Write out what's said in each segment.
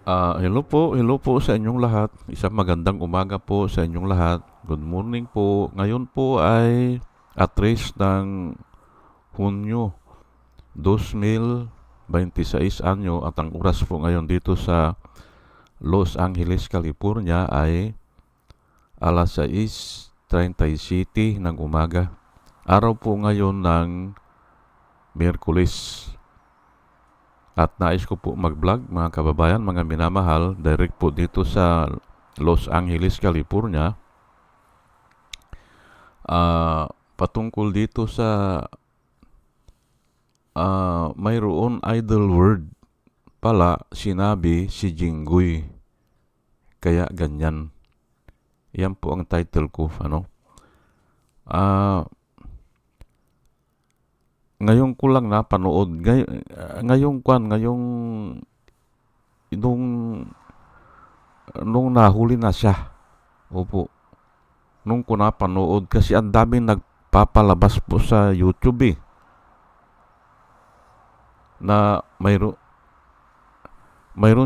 Hello po sa inyong lahat. Isang magandang umaga po sa inyong lahat. Good morning po. Ngayon po ay at least ng Hunyo 2026 anyo at ang oras po ngayon dito sa Los Angeles, California ay alas 6:37 ng umaga. Araw po ngayon ng Miyerkules. At nais ko po mag-vlog mga kababayan, mga minamahal, direct po dito sa Los Angeles, California. Patungkol dito sa mayroon idle word pala sinabi si Jinggoy. Kaya ganyan. Yan po ang title ko. Ah, ngayon ko lang napanood. Ngayong nung nahuli na siya. Opo. Nung ko napanood kasi ang daming nagpapalabas po sa YouTube na mayroon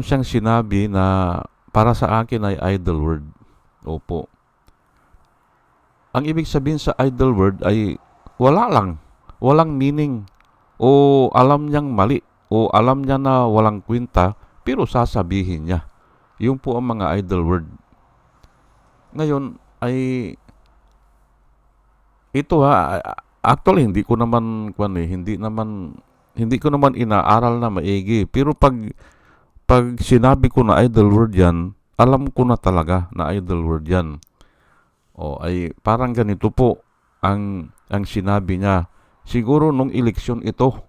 siyang sinabi na para sa akin ay idle word. Opo. Ang ibig sabihin sa idle word ay wala lang. Walang meaning. O alam niyang mali. O alam niya na walang kwenta. Pero sasabihin niya. Yung po ang mga idle word. Ngayon ay ito actually hindi ko naman inaaral na maigi. Pero pag sinabi ko na idle word yan, alam ko na talaga na idle word yan. O ay parang ganito po ang sinabi niya. Siguro nung eleksyon ito.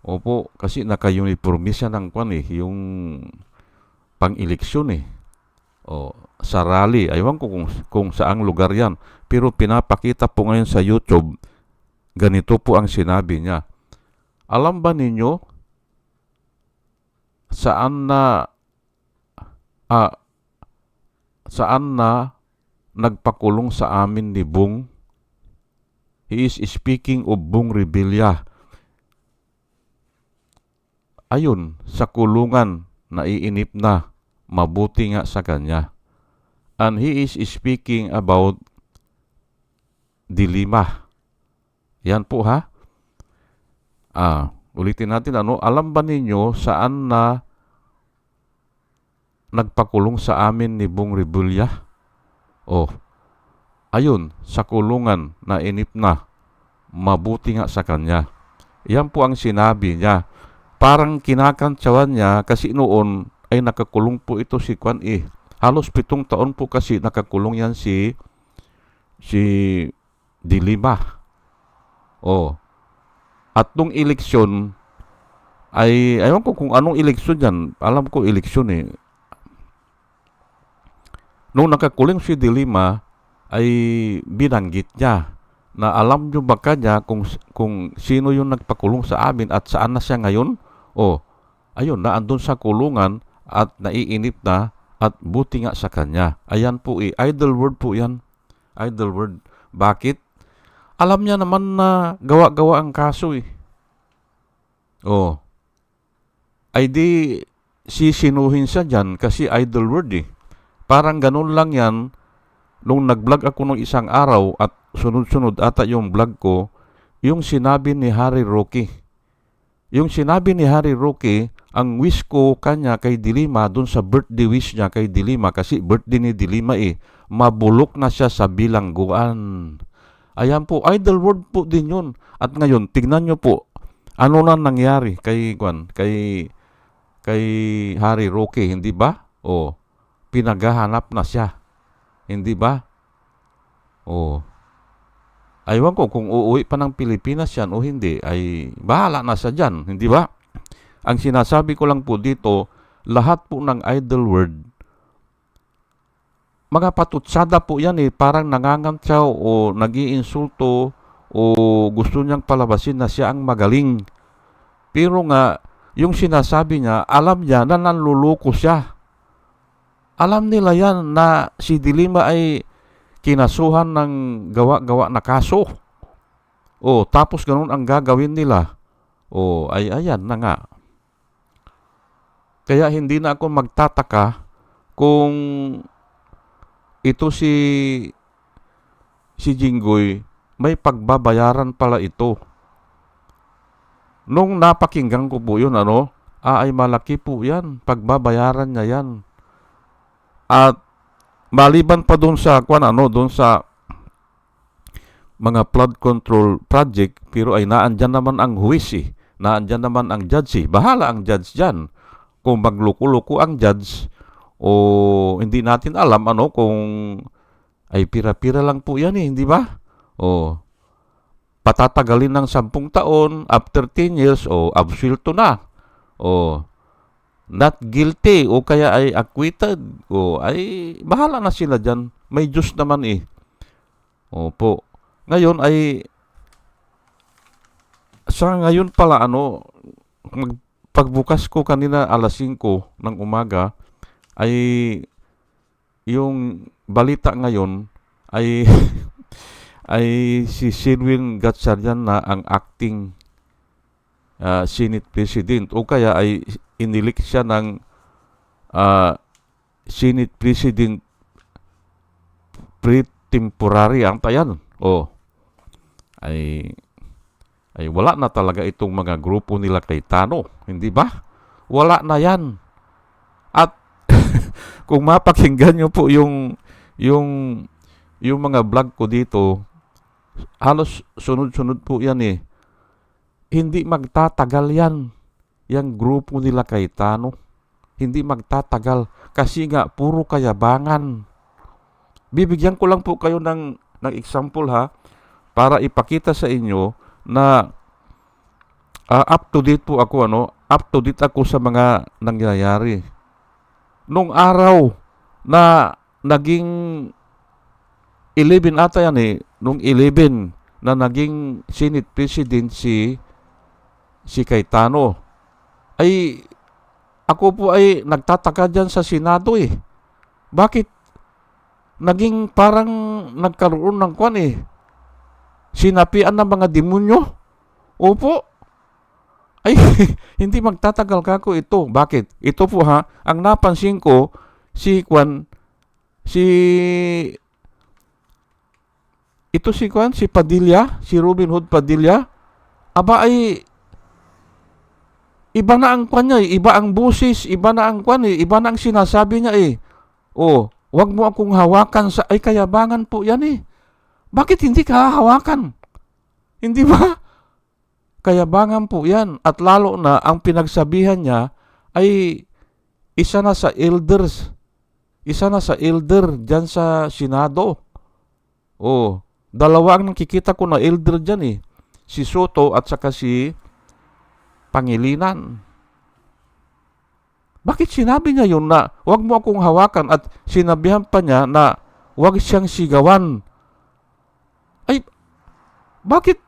Opo, kasi naka-uniforme siya ng yung pang-eleksyon O sa rally, aywan ko kung saang lugar yan. Pero pinapakita po ngayon sa YouTube, ganito po ang sinabi niya. Alam ba ninyo saan na ah, saan na nagpakulong sa amin ni Bong? He is speaking of Bong Revilla. Ayun, sa kulungan, naiinip na, mabuti nga sa kanya. And he is speaking about Dilima. Yan po ha. Ulitin natin alam ba ninyo saan na nagpakulong sa amin ni Bong Revilla? Ayun, sa kulungan, nainip na, mabuti nga sa kanya. Yan po ang sinabi niya. Parang kinakantsawan niya kasi noon ay nakakulong po ito si Halos 7 taon po kasi nakakulong yan si Dilima. At nung eleksyon ay, ayaw ko kung anong eleksyon yan. Alam ko eleksyon Nung nakakulong si Dilima ay binanggit niya na alam nyo ba kanya kung sino yung nagpakulong sa amin at saan na siya ngayon? Ayun, naandun sa kulungan at naiinip na at buti nga sa kanya. Ayan po idle word po yan. Idle word. Bakit? Alam niya naman na gawa-gawa ang kaso Ay di sisinuhin siya dyan kasi idle word Parang ganun lang yan. Nung nag-vlog ako nung isang araw at sunod-sunod ata yung vlog ko, yung sinabi ni Harry Roque. Yung sinabi ni Harry Roque, ang wish ko kanya kay Dilima, dun sa birthday wish niya kay Dilima, kasi birthday ni Dilima mabulok na siya sa bilangguan. Ayan po, idle word po din yun. At ngayon, tignan nyo po, ano na nangyari kay Harry Roque, hindi ba? Pinaghahanap na siya. Hindi ba? Aywan ko kung uuwi pa ng Pilipinas yan o hindi, ay bahala na siya dyan, hindi ba? Ang sinasabi ko lang po dito, lahat po ng idle word, mga patutsada po yan parang nangangantsaw o nag-iinsulto o gusto niyang palabasin na siya ang magaling. Pero nga, yung sinasabi niya, alam niya na nanluloko siya. Alam nila yan na si Dilima ay kinasuhan ng gawa-gawa na kaso. Tapos ganun ang gagawin nila. Ayan na nga. Kaya hindi na ako magtataka kung ito si Jinggoy may pagbabayaran pala ito. Nung napakinggan ko po yun, ay malaki po yan. Pagbabayaran niya yan. At maliban pa doon sa, doon sa mga flood control project, pero ay naandyan naman ang huwis Naandyan naman ang judge Bahala ang judge dyan. Kung magluko-luko ang judge, o hindi natin alam, kung ay pira-pira lang po yan hindi ba? Patatagalin ng 10 taon, after 10 years, absuelto na. Not guilty, o kaya ay acquitted, ay bahala na sila dyan. May Diyos naman Opo. Ngayon ay, sa ngayon pala, pagbukas ko kanina alas 5 ng umaga, ay yung balita ngayon ay ay si Sherwin Gatchalian na ang acting Senate President, o kaya ay inilik siya ng Senate President pre-temporary ang tayan. Ay wala na talaga itong mga grupo nila Cayetano, hindi ba? Wala na yan. At kung mapakinggan nyo po yung mga vlog ko dito, halos sunod-sunod po yan Hindi magtatagal yan. Yang grupo nila Cayetano. Hindi magtatagal. Kasi nga, puro kayabangan. Bibigyan ko lang po kayo ng example para ipakita sa inyo na up to date po ako, up to date ako sa mga nangyayari. Nung araw na naging 11 ata yan nung 11 na naging Senate President si Cayetano, ay ako po ay nagtataka dyan sa Senado Bakit naging parang nagkaroon ng sinapian ng mga demonyo? Opo. Ay, hindi magtatagal kako ito. Bakit? Ito po ang napansin ko, si Padilla, si Robin Hood Padilla, aba ay iba na ang niya iba ang busis, iba na ang iba na ang sinasabi niya wag mo akong hawakan ay kayabangan po yan Bakit hindi ka hawakan? Hindi ba? Kayabangan po yan. At lalo na, ang pinagsabihan niya ay isa na sa elders. Isa na sa elder dyan sa Senado. Dalawa ang nakikita ko na elder dyan Si Soto at saka si Pangilinan. Bakit sinabi niya yun na wag mo akong hawakan, at sinabihan pa niya na wag siyang sigawan? Ay, bakit?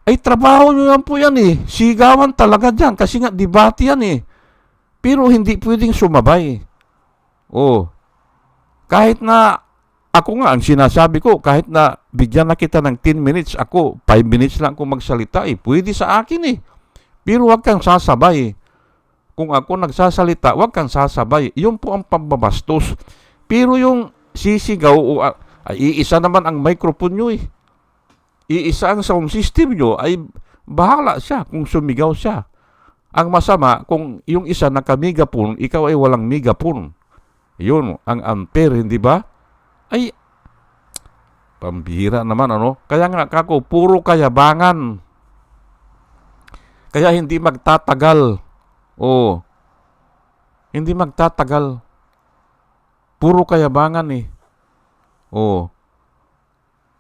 Ay, trabaho nyo yan po yan Sigawan talaga dyan. Kasi nga, debate yan Pero hindi pwedeng sumabay. Kahit na, ako nga, ang sinasabi ko, kahit na bigyan na kita ng 10 minutes, ako, 5 minutes lang kung magsalita pwede sa akin Pero wag kang sasabay. Kung ako nagsasalita, wag kang sasabay. Yun po ang pambabastos. Pero yung sisigaw, iisa naman ang microphone nyo iisa ang sound system nyo, ay bahala siya kung sumigaw siya. Ang masama, kung yung isa naka-megapone, ikaw ay walang megapone. Yun, ang unfair, hindi ba? Ay, pambihira naman, Kaya nga, kako, puro kayabangan. Kaya hindi magtatagal. Hindi magtatagal. Puro kayabangan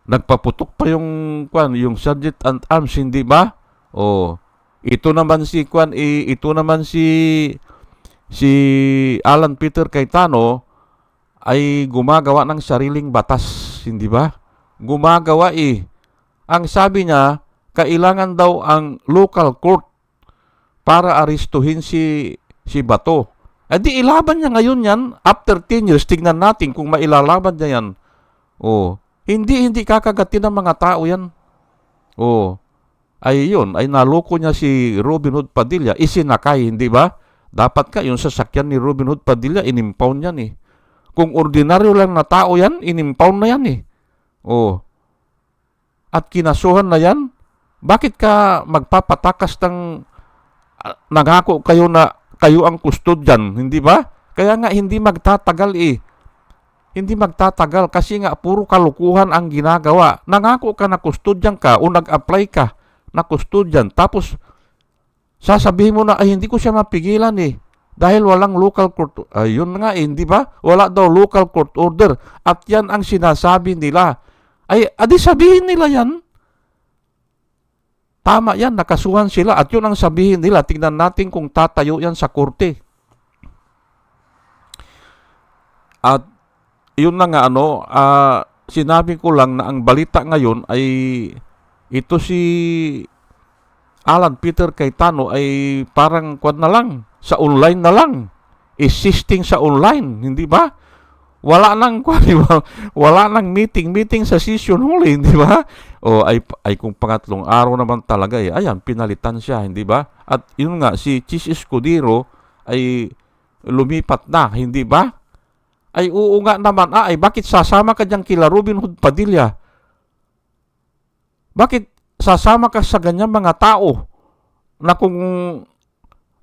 Nagpaputok pa yung Sergeant at Arms, hindi ba? Ito naman si Alan Peter Cayetano ay gumagawa ng sariling batas, hindi ba? Gumagawa Ang sabi niya, kailangan daw ang local court para aristuhin si Bato. Di ilaban niya ngayon yan. After 10 years, tignan natin kung mailalaban niya yan. Hindi kakagatin ng mga tao yan. Ay yun, ay naloko niya si Robin Hood Padilla, isinakay, hindi ba? Dapat ka, yung sasakyan ni Robin Hood Padilla, inimpound yan eh. Kung ordinaryo lang na tao yan, inimpound na yan eh. Oh. At kinasuhan na yan, bakit ka magpapatakas ng nangako kayo na kayo ang kustodyan, hindi ba? Kaya nga hindi magtatagal eh. Hindi magtatagal kasi nga puro kalukuhan ang ginagawa. Nangako ka na kustodyan ka o nag-apply ka na kustodyan. Tapos sasabihin mo na ay hindi ko siya mapigilan eh. Dahil walang local court. Ayun nga eh, hindi ba? Wala daw local court order. At yan ang sinasabi nila. Ay, adi sabihin nila yan. Tama yan, nakasuhan sila. At yun ang sabihin nila. Tingnan natin kung tatayo yan sa korte. At yun na nga sinabi ko lang na ang balita ngayon ay ito si Alan Peter Cayetano ay parang na lang, sa online na lang, assisting sa online, hindi ba? Wala nang meeting sa session hall, hindi ba? O ay kung pangatlong araw naman talaga eh, ayan, pinalitan siya, hindi ba? At yun nga, si Chis Escudero ay lumipat na, hindi ba? Ay oo nga naman, ay bakit sasama ka dyan kila Robin Hood Padilla? Bakit sasama ka sa ganyan mga tao na kung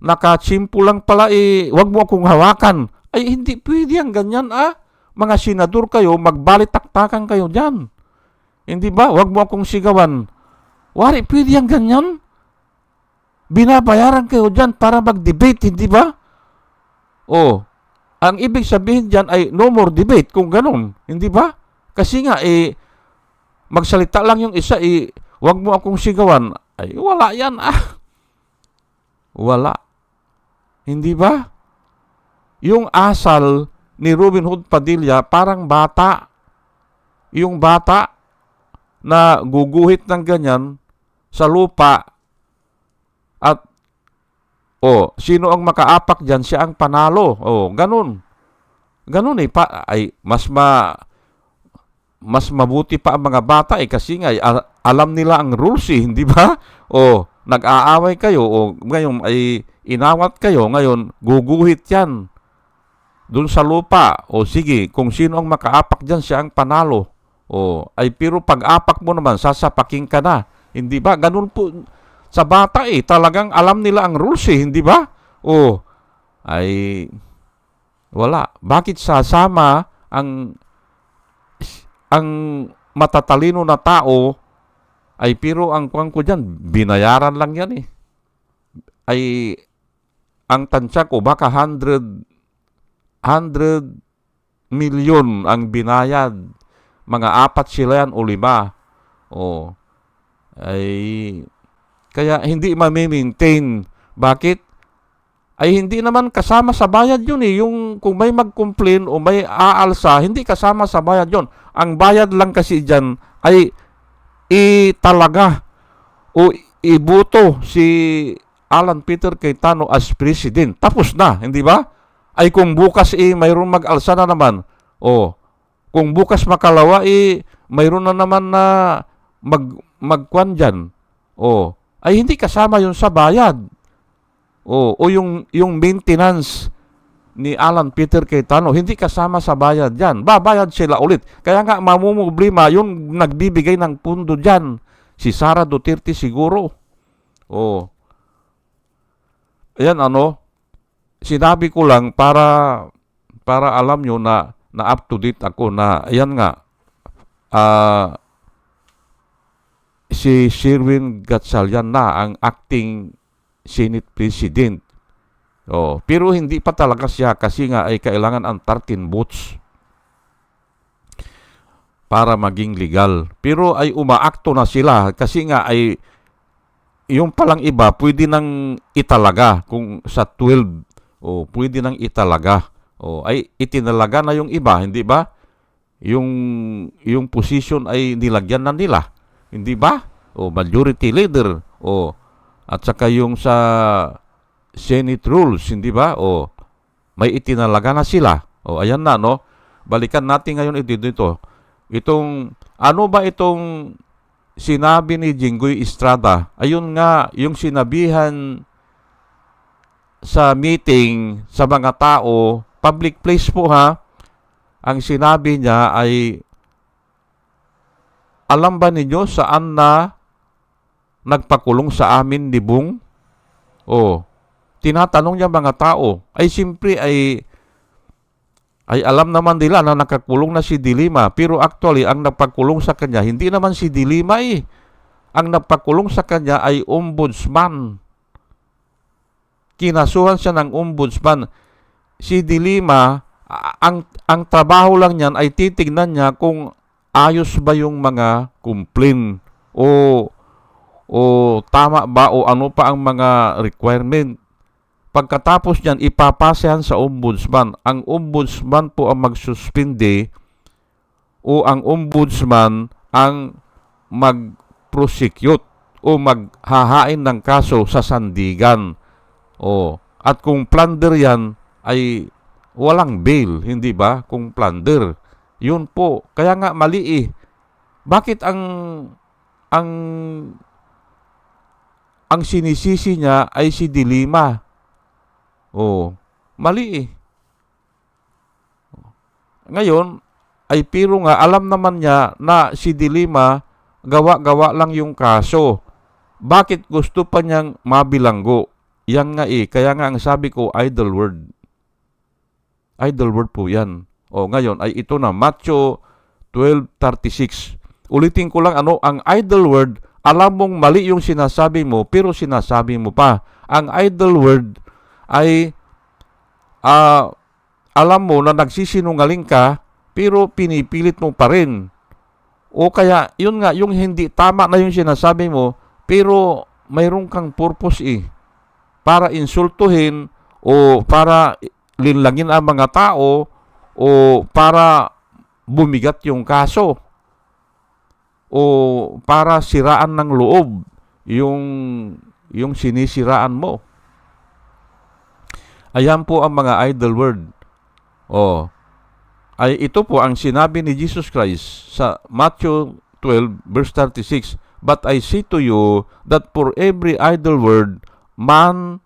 nakachimpo lang pala wag mo akong hawakan? Ay hindi pwede ang ganyan Mga senador kayo, magbalitaktakan kayo dyan. Hindi ba? Wag mo akong sigawan. Wari, pwede ang ganyan? Binabayaran kayo dyan para mag-debate, hindi ba? Ang ibig sabihin dyan ay no more debate kung ganun. Hindi ba? Kasi nga, magsalita lang yung isa, wag mo akong sigawan. Ay, wala yan, Wala. Hindi ba? Yung asal ni Robin Hood Padilla, parang bata. Yung bata na guguhit ng ganyan sa lupa at sino ang makaapak dyan, siya ang panalo. Ganun. Ganun mas mabuti pa ang mga bata kasi nga alam nila ang rules hindi ba? Nag-aaway kayo ngayon ay inawat kayo, ngayon guguhit yan doon sa lupa. Sige, kung sino ang makaapak dyan, siya ang panalo. Pero pag-apak mo naman, sasapaking ka na. Hindi ba? Ganun po sa bata talagang alam nila ang rules hindi ba? Ay wala. Bakit sasama ang matatalino na tao pero ang kuwan ko dyan, binayaran lang yan ay ang tansya ko baka 100 million ang binayad. Mga 4 sila yan o 5. Kaya hindi ma-maintain. Bakit? Ay hindi naman kasama sa bayad yun Yung kung may mag-complain o may aalsa, hindi kasama sa bayad yun. Ang bayad lang kasi dyan ay talaga o ibuto si Alan Peter Cayetano as president. Tapos na, hindi ba? Ay kung bukas mayroon mag-alsa na naman. Kung bukas makalawa mayroon na naman na magkwan dyan. Ay hindi kasama yun sa bayad. Yung maintenance ni Alan Peter Cayetano, hindi kasama sa bayad dyan. Babayad sila ulit. Kaya nga mamumblema yung nagbibigay ng pundo dyan. Si Sara Duterte siguro. Ayan sinabi ko lang para alam nyo na up to date ako na ayan nga. Si Sherwin Gatchalian na ang acting Senate President. Pero hindi pa talaga siya kasi nga ay kailangan ang 13 votes para maging legal. Pero ay umaakto na sila kasi nga ay yung palang iba pwede nang italaga kung sa 12 pwede nang italaga. Ay itinalaga na yung iba, hindi ba? Yung position ay nilagyan na nila. Hindi ba? Majority leader. At saka yung sa Senate rules, hindi ba? May itinalaga na sila. Ayan na, no? Balikan natin ngayon dito. Itong, ano ba itong sinabi ni Jinggoy Estrada? Ayun nga, yung sinabihan sa meeting sa mga tao, public place po ha, ang sinabi niya ay, alam ba ninyo saan na nagpakulong sa amin ni Bong? O, tinatanong niya mga tao. Ay simpre ay alam naman nila na nakakulong na si Dilima. Pero actually, ang nagpakulong sa kanya, hindi naman si Dilima eh. Ang nagpakulong sa kanya ay ombudsman. Kinasuhan siya ng ombudsman. Si Dilima, ang trabaho lang niyan ay titignan niya kung ayos ba yung mga complaint o tama ba o ano pa ang mga requirement. Pagkatapos niyan, ipapasahan sa ombudsman. Ang ombudsman po ang magsuspinde o ang ombudsman ang mag-prosecute o maghahain ng kaso sa sandigan. At kung plunder yan, ay walang bail, hindi ba? Kung plunder. Yun po. Kaya nga mali eh. Bakit ang sinisisi niya ay si Dilima? Mali eh. Ngayon, ay pero nga, alam naman niya na si Dilima, gawa-gawa lang yung kaso. Bakit gusto pa niyang mabilanggo? Yan nga eh. Kaya nga ang sabi ko, idle word. Idle word po yan. Ngayon, ay ito na, Matthew 12:36. Ulitin ko lang ang idle word, alam mong mali yung sinasabi mo, pero sinasabi mo pa. Ang idle word ay alam mo na nagsisinungaling ka, pero pinipilit mo pa rin. O kaya, yun nga, yung hindi tama na yung sinasabi mo, pero mayroon kang purpose eh. Para insultuhin, o para linlangin ang mga tao, o para bumigat yung kaso, o para siraan ng loob yung sinisiraan mo. Ayan po ang mga idle word. Ay ito po ang sinabi ni Jesus Christ sa Matthew 12 verse 36. But I say to you that for every idle word men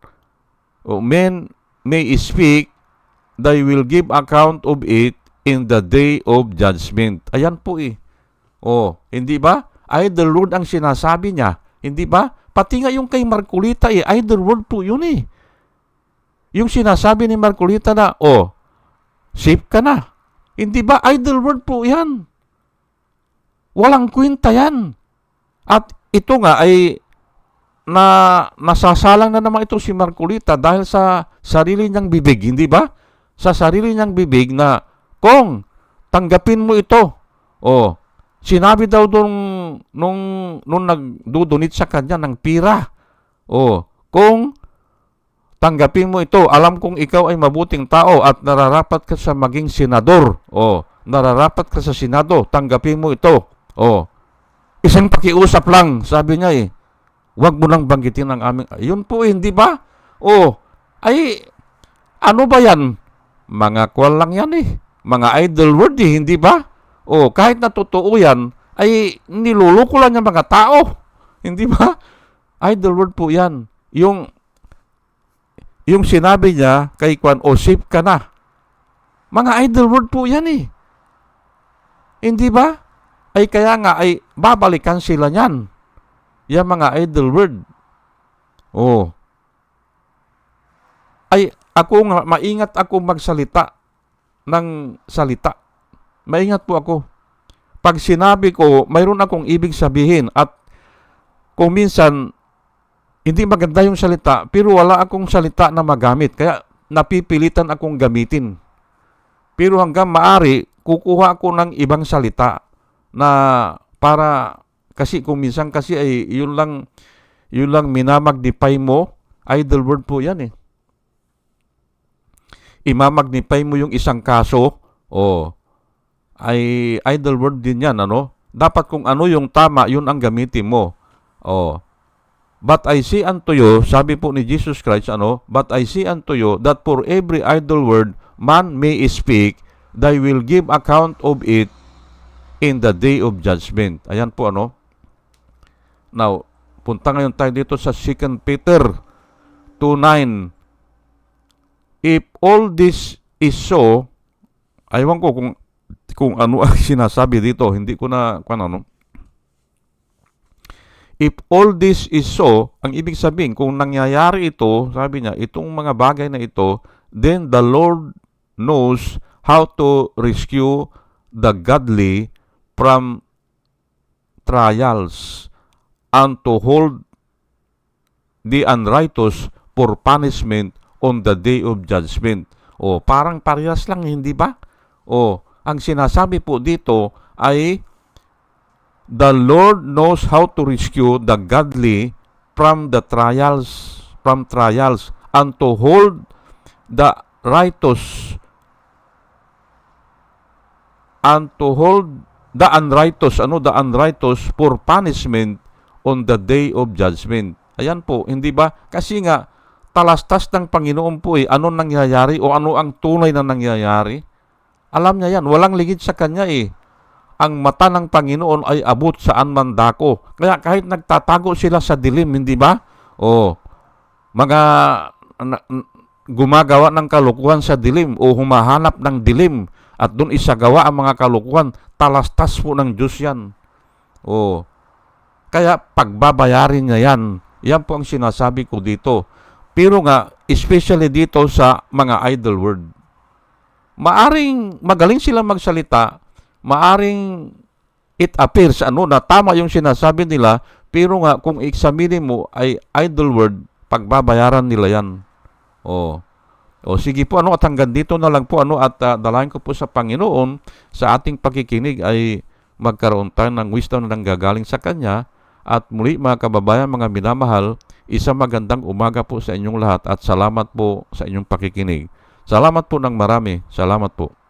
may speak, they will give account of it in the day of judgment. Ayan po eh. Hindi ba? Idle word ang sinasabi niya. Hindi ba? Pati nga yung kay Marcolita eh, idle word po yun eh. Yung sinasabi ni Marcolita na, safe ka na. Hindi ba? Idle word po yan. Walang kwenta yan. At ito nga ay nasasalang na naman ito si Marcolita dahil sa sarili niyang bibig. Hindi ba? Sa sarili niyang bibig na, kung tanggapin mo ito. Sinabi daw nung nagdudunit sa kanya ng pira. Kung tanggapin mo ito, alam kong ikaw ay mabuting tao at nararapat ka sa maging senador. Nararapat ka sa senado, tanggapin mo ito. Isang pakiusap lang, sabi niya eh. Huwag mo nang banggitin ang aming... Yun po, hindi ba? Ay, ano ba yan? Mga kwal lang yan eh. Mga idle word eh, hindi ba? Kahit na totoo yan, ay niluloko lang yung mga tao. Hindi ba? Idle word po yan. Yung sinabi niya kay Kwan, safe ka na. Mga idle word po yan eh. Hindi ba? Ay kaya nga ay babalikan sila niyan. Yan mga idle word. Ay ako nga, maingat ako magsalita ng salita. Maingat po ako. Pag sinabi ko, mayroon akong ibig sabihin at kung minsan hindi maganda yung salita, pero wala akong salita na magamit. Kaya napipilitan akong gamitin. Pero hanggang maari, kukuha ako ng ibang salita na para, kasi kung minsan kasi ay yun lang minamagnify mo, idle word po yan eh. Imamagnify mo yung isang kaso, ay idle word din yan, Dapat kung ano yung tama, yun ang gamitin mo. But I say unto you, sabi po ni Jesus Christ, but I say unto you that for every idle word man may speak, they will give account of it in the day of judgment. Ayan po, Now, punta ngayon tayo dito sa 2 Peter 2:9. If all this is so, aywan ko kung ano ang sinasabi dito, hindi ko na ano. If all this is so, ang ibig sabihin, kung nangyayari ito, sabi niya, itong mga bagay na ito, then the Lord knows how to rescue the godly from trials and to hold the unrighteous for punishment on the day of judgment. O, parang parehas lang, hindi ba? O, ang sinasabi po dito ay the Lord knows how to rescue the godly from trials and to hold the righteous and to hold the unrighteous for punishment on the day of judgment. Ayan po, hindi ba? Kasi nga talastas ng Panginoon po ano nangyayari o ano ang tunay na nangyayari. Alam niya yan, walang ligid sa kanya Ang mata ng Panginoon ay abot saan man dako. Kaya kahit nagtatago sila sa dilim, hindi ba? Mga gumagawa ng kalukuhan sa dilim o humahanap ng dilim at doon isagawa ang mga kalukuhan, talastas po ng Diyos yan. Kaya pagbabayarin niya yan. Yan po ang sinasabi ko dito. Pero nga, especially dito sa mga idle word. Maaring magaling sila magsalita, maaring it appears na tama yung sinasabi nila, pero nga kung examine mo ay idle word, pagbabayaran nila yan. Sige po at hanggang dito na lang po at dalayan ko po sa Panginoon sa ating pakikinig ay magkaroon tayo ng wisdom na nanggagaling sa Kanya. At muli mga kababayan, mga minamahal, isang magandang umaga po sa inyong lahat at salamat po sa inyong pakikinig. Salamat po ng marami. Salamat po.